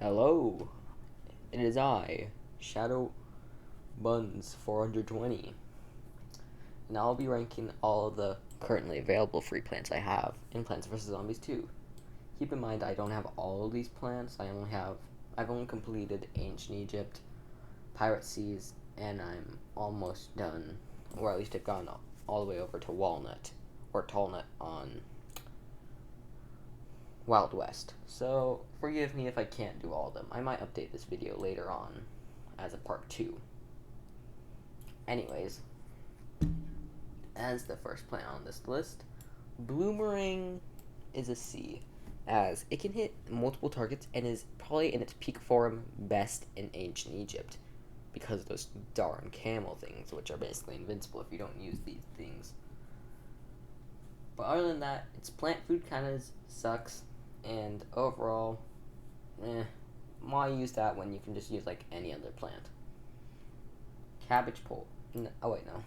Hello, it is I, Shadow Buns 420, and I'll be ranking all of the currently available free plants I have in Plants vs. Zombies 2. Keep in mind I don't have all of these plants, I've only completed Ancient Egypt, Pirate Seas, and I'm almost done, or at least I've gone all the way over to Walnut, or Tallnut on Wild West. So, forgive me if I can't do all of them. I might update this video later on as a part 2. Anyways, as the first plant on this list, Bloomerang is a C, as it can hit multiple targets and is probably in its peak form best in Ancient Egypt because of those darn camel things, which are basically invincible if you don't use these things. But other than that, its plant food kind of sucks, and overall, why use that when you can just use like any other plant? Cabbage pole. Oh wait, no.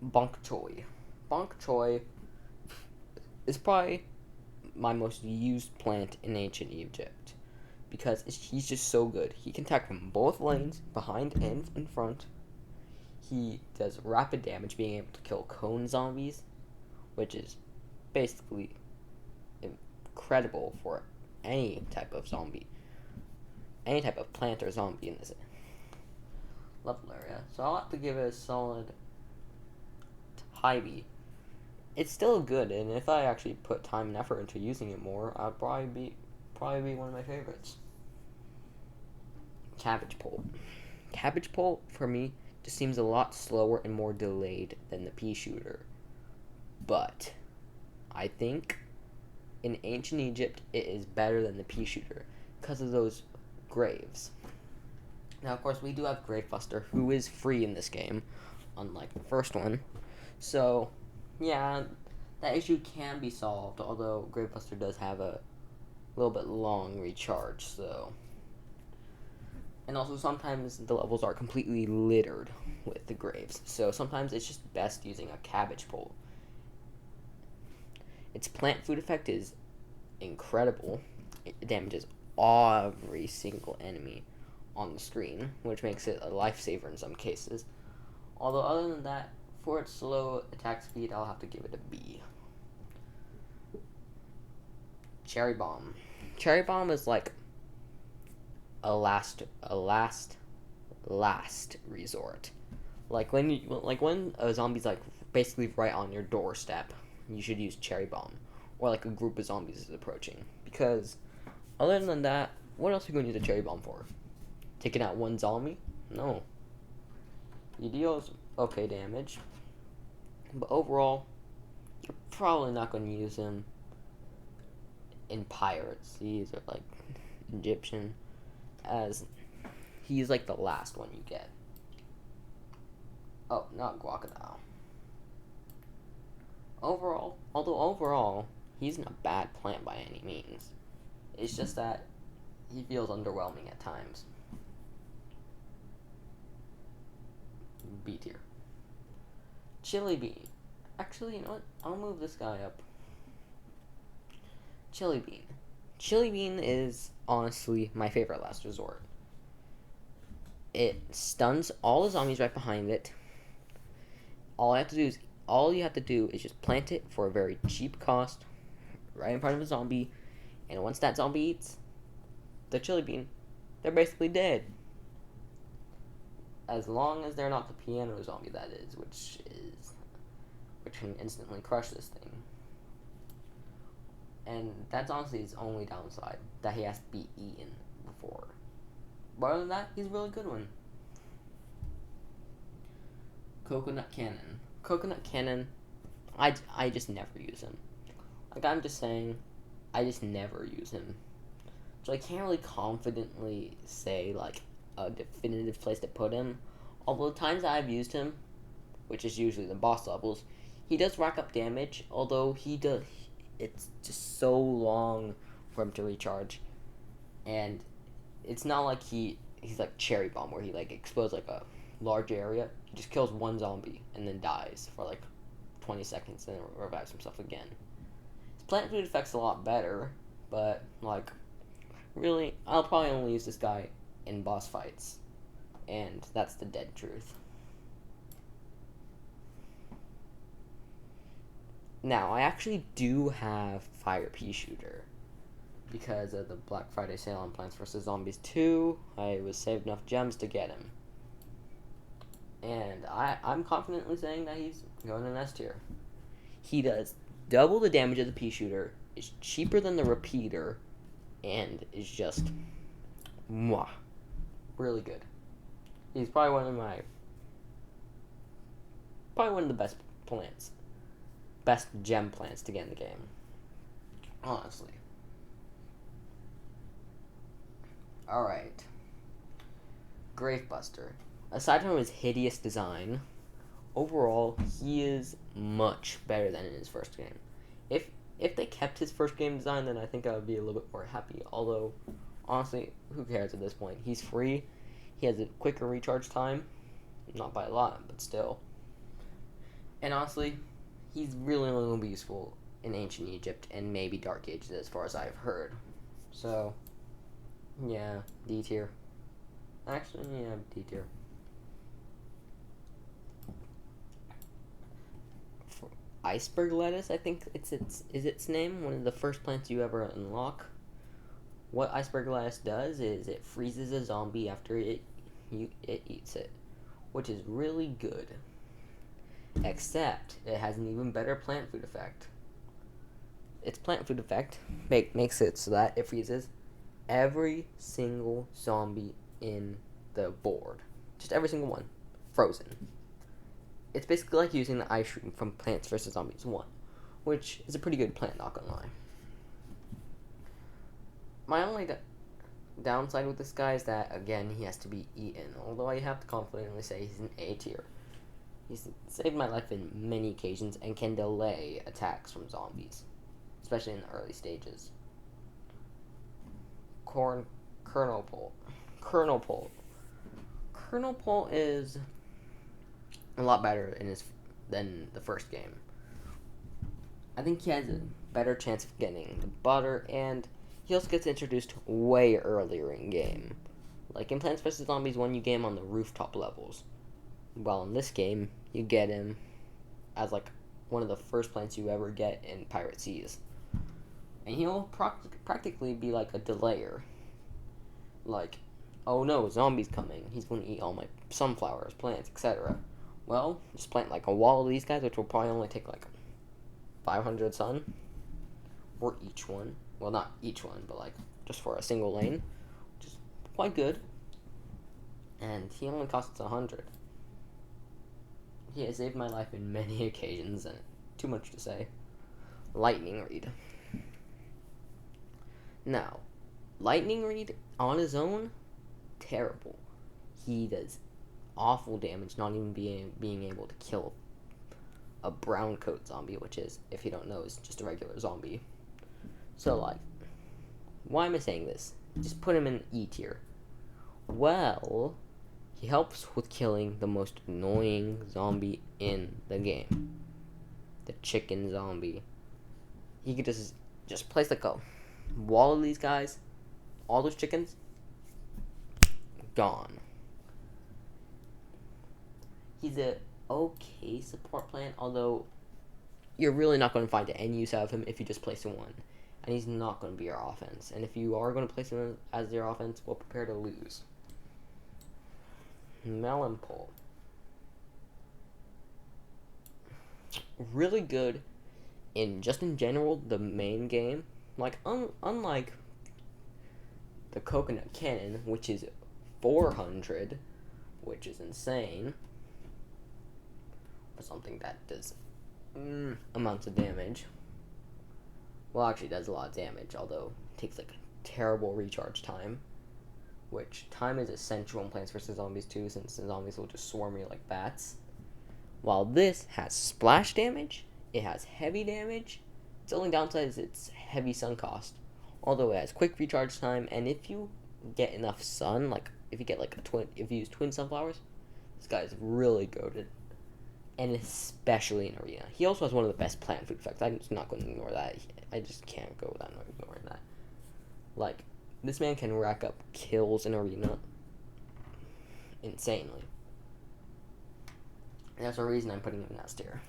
Bonk choy. Bonk choy is probably my most used plant in Ancient Egypt because he's just so good. He can attack from both lanes, behind and in front. He does rapid damage, being able to kill cone zombies, which is basically incredible for any type of zombie, any type of plant or zombie in this level area. So I'll have to give it a solid high B. It's still good, and if I actually put time and effort into using it more, I'd probably be one of my favorites. Cabbage pole. Cabbage pole for me just seems a lot slower and more delayed than the pea shooter, but I think in Ancient Egypt it is better than the pea shooter because of those graves. Now, of course, we do have Gravebuster, who is free in this game, unlike the first one. So, yeah, that issue can be solved, although Gravebuster does have a little bit long recharge, so. And also, sometimes the levels are completely littered with the graves, so sometimes it's just best using a cabbage pole. Its plant food effect is incredible. It damages every single enemy on the screen, which makes it a lifesaver in some cases. Although other than that, for its slow attack speed, I'll have to give it a B. Cherry Bomb. Cherry Bomb is like a last resort. Like when a zombie's like basically right on your doorstep, you should use Cherry Bomb, or like a group of zombies is approaching. Because other than that, what else are you going to use a Cherry Bomb for? Taking out one zombie? No. He deals okay damage, but overall, you're probably not going to use him in Pirates. These are like Egyptian, as he's like the last one you get. Oh, not Guacamole. Overall, he's not a bad plant by any means. It's just that he feels underwhelming at times. B tier. Chili Bean. Actually, you know what? I'll move this guy up. Chili Bean. Chili Bean is honestly my favorite last resort. It stuns all the zombies right behind it. All you have to do is just plant it for a very cheap cost right in front of a zombie, and once that zombie eats the chili bean, they're basically dead. As long as they're not the piano zombie, that is, which can instantly crush this thing. And that's honestly his only downside, that he has to be eaten before. But other than that, he's a really good one. Coconut Cannon. Coconut Cannon, I just never use him. Like, I'm just saying, I just never use him. So I can't really confidently say, like, a definitive place to put him. Although the times I've used him, which is usually the boss levels, he does rack up damage, although it's just so long for him to recharge. And it's not like he's like Cherry Bomb, where he like explodes like a large area. He just kills one zombie and then dies for like 20 seconds and then revives himself again. His plant food effect's a lot better, but like Really, I'll probably only use this guy in boss fights, and that's the dead truth. Now, I actually do have Fire Pea Shooter. Because of the Black Friday sale on Plants vs. Zombies 2, I was saved enough gems to get him. And I'm confidently saying that he's going in S tier. He does double the damage of the pea shooter, is cheaper than the repeater, and is just mwah, really good. He's probably one of the best plants, best gem plants to get in the game, honestly. Alright. Gravebuster. Aside from his hideous design, overall, he is much better than in his first game. If they kept his first game design, then I think I would be a little bit more happy. Although, honestly, who cares at this point? He's free. He has a quicker recharge time. Not by a lot, but still. And honestly, he's really only going to be useful in Ancient Egypt and maybe Dark Ages as far as I've heard. So, yeah, D tier. Actually, yeah, D tier. For iceberg lettuce, I think is its name. One of the first plants you ever unlock. What iceberg lettuce does is it freezes a zombie after it eats it, which is really good. Except it has an even better plant food effect. Its plant food effect makes it so that it freezes every single zombie in the board. Just every single one. Frozen. It's basically like using the ice cream from Plants vs. Zombies 1, which is a pretty good plant, not gonna lie. My only downside with this guy is that, again, he has to be eaten, although I have to confidently say he's an A tier. He's saved my life in many occasions and can delay attacks from zombies, especially in the early stages. Kernel Pole is a lot better than the first game. I think he has a better chance of getting the butter, and he also gets introduced way earlier in game. Like in Plants vs. Zombies 1, you get him on the rooftop levels. While in this game, you get him as like one of the first plants you ever get in Pirate Seas. And he'll practically be like a delayer. Like, oh no, zombie's coming. He's going to eat all my sunflowers, plants, etc. Well, just plant like a wall of these guys, which will probably only take like 500 sun. Or each one. Well, not each one, but like just for a single lane. Which is quite good. And he only costs 100. He has saved my life in many occasions, and too much to say. Lightning Reed. Now, Lightning Reed on his own, terrible. He does awful damage, not even being able to kill a brown coat zombie, which is, if you don't know, is just a regular zombie. So, like, why am I saying this? Just put him in E tier. Well, he helps with killing the most annoying zombie in the game. The chicken zombie. He could just place like a wall of these guys. All those chickens, gone. He's a okay support plant, although you're really not going to find any use out of him if you just place him one. And he's not going to be your offense. And if you are going to place him as your offense, well, prepare to lose. Melon Pole. Really good in general, the main game. Like, unlike the Coconut Cannon, which is 400, which is insane, for something that does amounts of damage. Well, actually does a lot of damage, although it takes like a terrible recharge time. Which, time is essential in Plants vs. Zombies 2, since the zombies will just swarm you like bats. While this has splash damage, it has heavy damage. Its only downside is its heavy sun cost. Although it has quick recharge time, and if you get enough sun, like if you get like if you use twin sunflowers, this guy is really goated. And especially in Arena. He also has one of the best plant food effects. I'm just not going to ignore that. I just can't go without ignoring that. Like, This man can rack up kills in arena insanely. And that's the reason I'm putting him in S tier.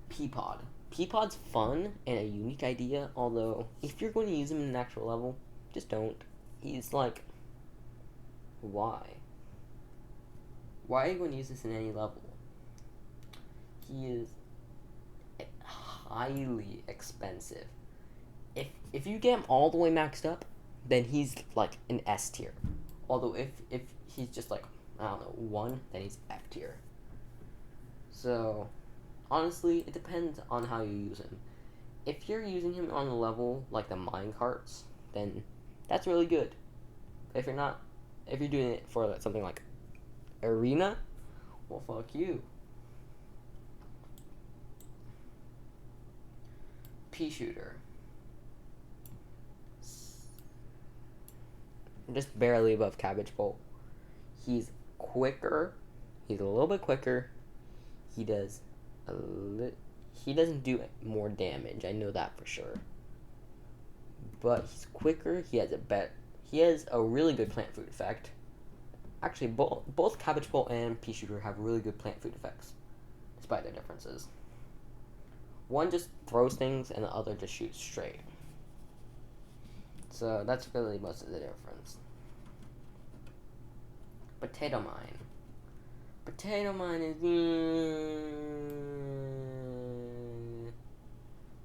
Peapod. Peapod's fun and a unique idea, although if you're going to use him in an actual level, just don't. He's like, why? Why are you going to use this in any level? He is highly expensive. If you get him all the way maxed up, then he's like an S tier. Although if he's just like, I don't know, 1, then he's F tier. So, honestly, it depends on how you use him. If you're using him on a level like the minecarts, then that's really good. If you're not, if you're doing it for something like arena, well, fuck you. Pea shooter. Just barely above Cabbage Bolt. He's quicker. He's a little bit quicker. He does he doesn't do more damage. I know that for sure. But he's quicker. He has a really good plant food effect. Actually, both Cabbage Bolt and Pea Shooter have really good plant food effects, despite their differences. One just throws things, and the other just shoots straight. So that's really most of the difference. Potato Mine. Potato Mine is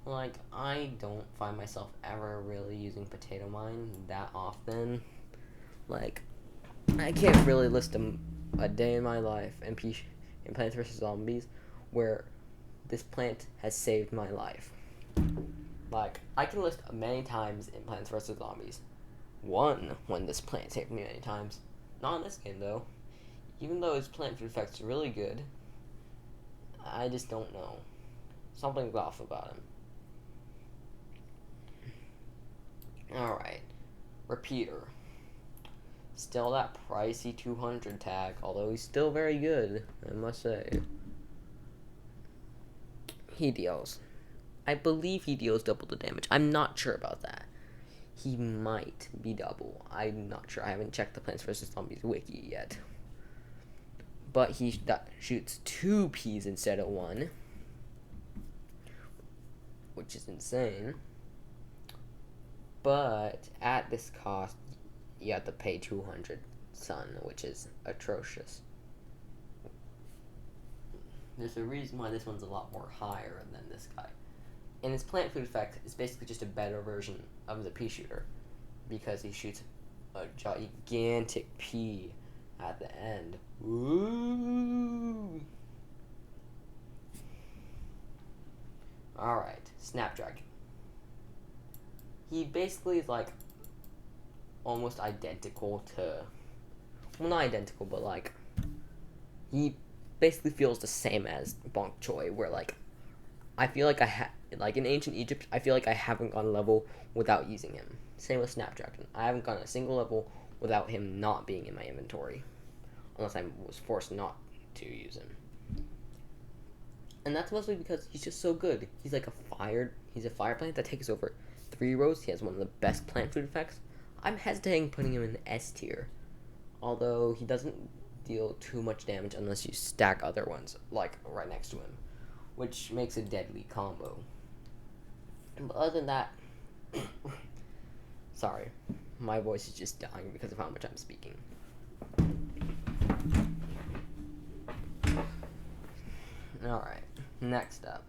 like, I don't find myself ever really using Potato Mine that often. Like, I can't really list a day in my life in Plants vs. Zombies where this plant has saved my life. Like, I can list many times in Plants vs. Zombies. One, when this plant saved me many times. Not in this game, though. Even though his plant food effect's really good, I just don't know. Something's off about him. Alright. Repeater. Still that pricey 200 tag, although he's still very good, I must say. He deals. I believe he deals double the damage. I'm not sure about that. He might be double. I'm not sure. I haven't checked the Plants vs. Zombies wiki yet. But he shoots 2 peas instead of 1. Which is insane. But at this cost, you have to pay 200 sun, which is atrocious. There's a reason why this one's a lot more higher than this guy. And his plant food effect is basically just a better version of the pea shooter, because he shoots a gigantic pea at the end. Woo! Alright, Snapdragon. He basically is like almost identical to, well, not identical, but like he basically feels the same as Bonk Choy, where like I feel like like in Ancient Egypt, I feel like I haven't gone a level without using him. Same with Snapdragon. I haven't gone a single level without him not being in my inventory, unless I was forced not to use him. And that's mostly because he's just so good. He's like he's a fire plant that takes over 3 rows. He has one of the best plant food effects. I'm hesitating putting him in S tier, although he doesn't deal too much damage unless you stack other ones like right next to him, which makes a deadly combo. But other than that, sorry, my voice is just dying because of how much I'm speaking. Alright, next up.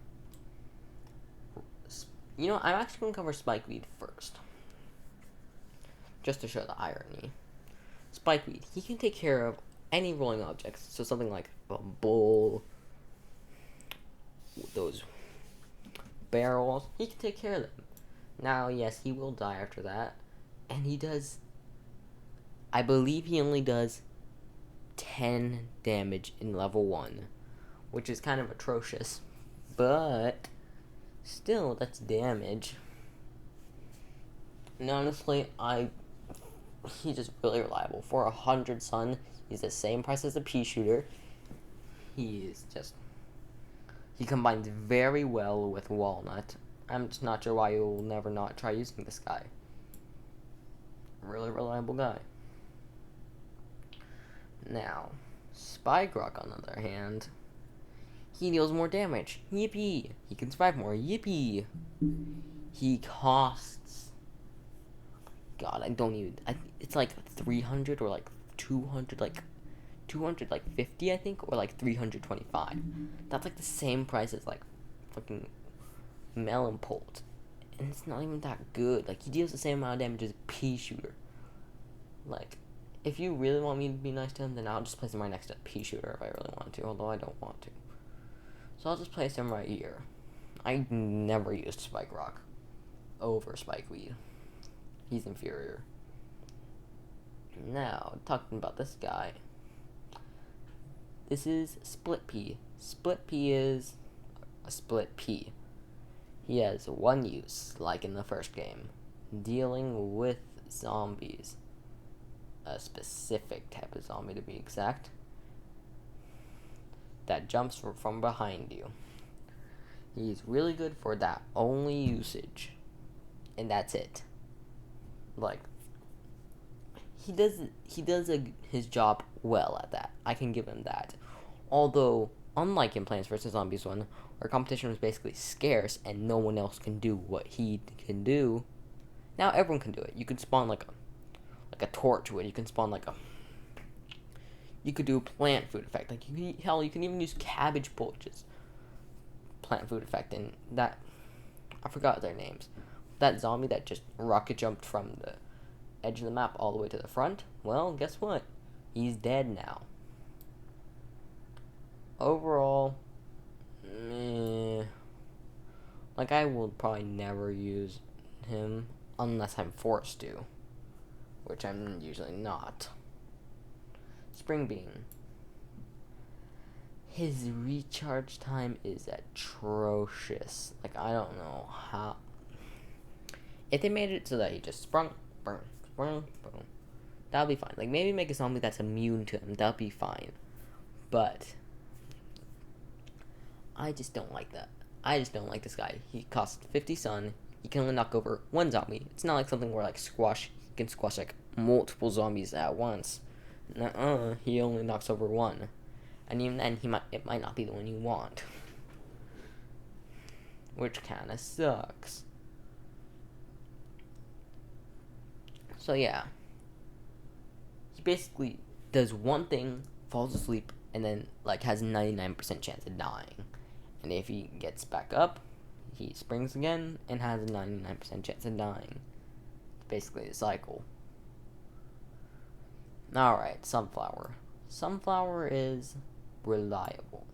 You know, I'm actually going to cover Spikeweed first, just to show the irony. Spikeweed, he can take care of any rolling objects, so something like a bull, those barrels, he can take care of them. Now, yes, he will die after that, and he does, I believe he only does 10 damage in level 1, which is kind of atrocious, but still, that's damage. And honestly, he's just really reliable. For 100 sun, he's the same price as a pea shooter. He combines very well with Walnut. I'm just not sure why you'll never not try using this guy. another reliable guy. Now, Spike Rock, on the other hand, he deals more damage. Yippee! He can survive more. Yippee! He costs... God, it's like 300 or like 200, like 250, I think, or like 325. That's like the same price as like fucking Melon Bolt. And it's not even that good. Like, he deals the same amount of damage as a pea shooter. Like, if you really want me to be nice to him, then I'll just place him right next to a pea shooter if I really want to, although I don't want to. So I'll just place him right here. I never used Spike Rock over Spike Weed. He's inferior. Now, talking about this guy. This is Split Pea. Split Pea is a split pea. He has one use, like in the first game, dealing with zombies. A specific type of zombie, to be exact, that jumps from behind you. He's really good for that only usage, and that's it. Like, he does his job well at that. I can give him that. Although, unlike in Plants vs. Zombies 1, where competition was basically scarce and no one else can do what he can do, now everyone can do it. You can spawn like a torch with. You can spawn like a... You could do a plant food effect. Like, you can even use cabbage bulges. Plant food effect. And that... I forgot their names. That zombie that just rocket jumped from the edge of the map all the way to the front, well, guess what? He's dead now. Overall, like, I will probably never use him unless I'm forced to, which I'm usually not. Spring Bean. His recharge time is atrocious. Like, I don't know how. If they made it so that he just sprung, burn, sprung, boom, that'll be fine. Like, maybe make a zombie that's immune to him. That'll be fine. But I just don't like that. I just don't like this guy. He costs 50 sun. He can only knock over one zombie. It's not like something where, like, he can squash, like, multiple zombies at once. Nuh-uh. He only knocks over one. And even then, it might not be the one you want. Which kinda sucks. So, yeah. He basically does one thing, falls asleep, and then, like, has a 99% chance of dying. And if he gets back up, he springs again and has a 99% chance of dying. It's basically a cycle. Alright, Sunflower. Sunflower is reliable.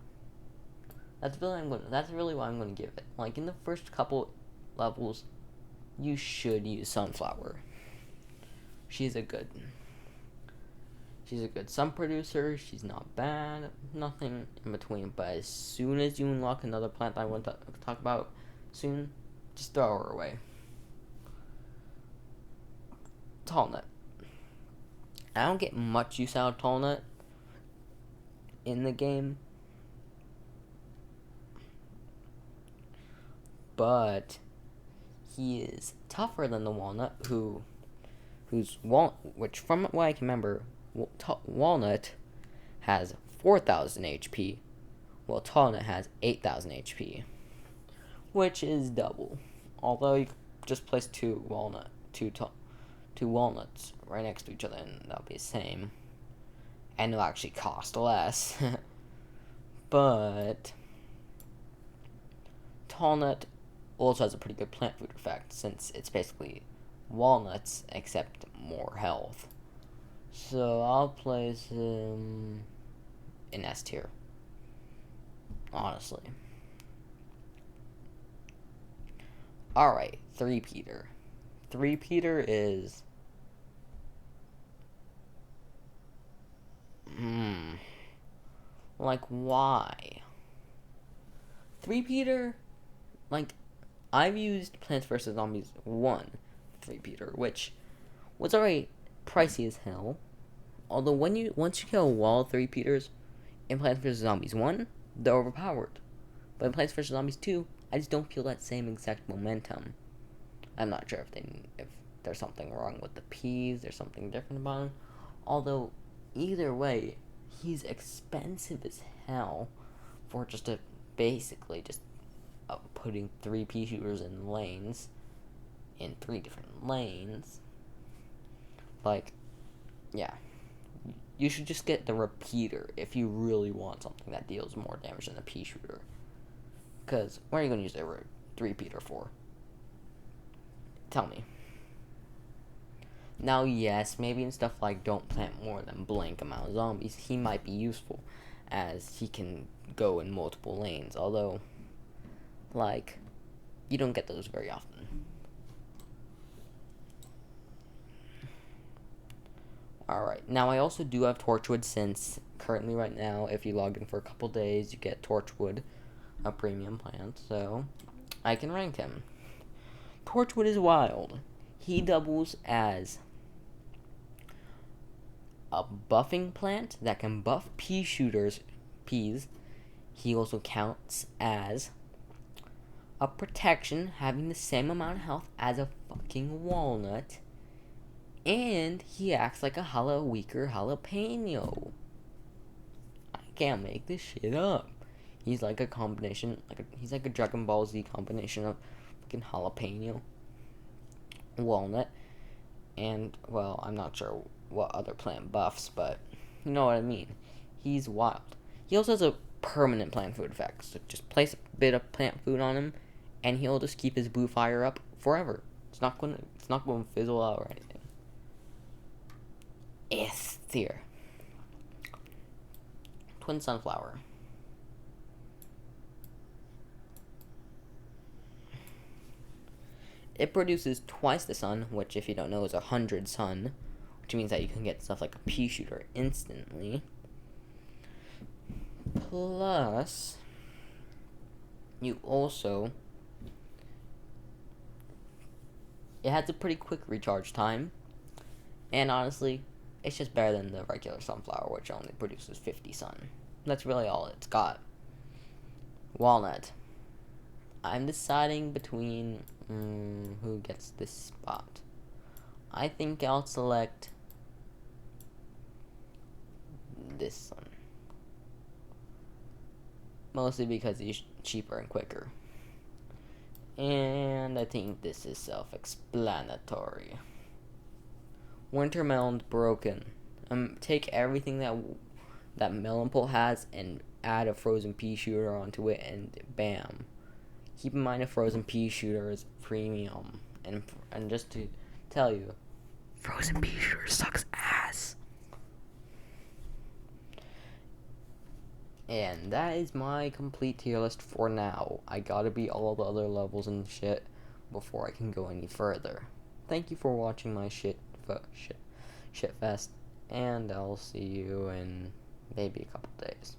That's really what I'm gonna give it. Like, in the first couple levels, you should use Sunflower. She's a good sun producer. She's not bad. Nothing in between. But as soon as you unlock another plant that I want to talk about soon, just throw her away. Tall Nut. I don't get much use out of Tall Nut in the game, but he is tougher than the Walnut, which from what I can remember, Walnut has 4,000 HP, while Tall Nut has 8,000 HP, which is double. Although you just place two walnuts right next to each other, and that'll be the same, and it'll actually cost less. But Tall Nut also has a pretty good plant food effect, since it's basically walnuts except more health. So I'll place him in S tier, honestly. Alright, 3-peater. 3-peater is like, why? 3-peater, like, I've used Plants vs. Zombies 1 3-peater, which was already pricey as hell. Although once you kill a wall of 3-peaters in Plants vs. Zombies 1, they're overpowered. But in Plants vs. Zombies 2, I just don't feel that same exact momentum. I'm not sure if there's something wrong with the peas, there's something different about him. Although, either way, he's expensive as hell for just a basically just putting 3 pea shooters in lanes, in 3 different lanes. Like, yeah. You should just get the repeater if you really want something that deals more damage than the pea shooter. Because, what are you going to use the repeater for? Tell me. Now, yes, maybe in stuff like don't plant more than blank amount of zombies, he might be useful, as he can go in multiple lanes, although, like, you don't get those very often. Alright, now I also do have Torchwood, since currently right now, if you log in for a couple days, you get Torchwood, a premium plant, so I can rank him. Torchwood is wild. He doubles as a buffing plant that can buff pea shooters, peas. He also counts as a protection, having the same amount of health as a fucking walnut. And he acts like a weaker jalapeno. I can't make this shit up. He's like a combination, he's like a Dragon Ball Z combination of fucking jalapeno, walnut, and, well, I'm not sure what other plant buffs, but you know what I mean. He's wild. He also has a permanent plant food effect, so just place a bit of plant food on him, and he'll just keep his blue fire up forever. It's not going to fizzle out or anything. There. Twin sunflower. It produces twice the sun, which, if you don't know, is 100 sun, which means that you can get stuff like a pea shooter instantly. Plus, you also, it has a pretty quick recharge time, and honestly, it's just better than the regular sunflower, which only produces 50 sun. That's really all it's got. Walnut. I'm deciding between who gets this spot. I think I'll select this one. Mostly because he's cheaper and quicker. And I think this is self-explanatory. Wintermelon's broken. Take everything that melon pole has and add a frozen pea shooter onto it, and bam. Keep in mind, a frozen pea shooter is premium, and just to tell you, frozen pea shooter sucks ass. And that is my complete tier list for now. I gotta beat all the other levels and shit before I can go any further. Thank you for watching my shit fest, and I'll see you in maybe a couple days.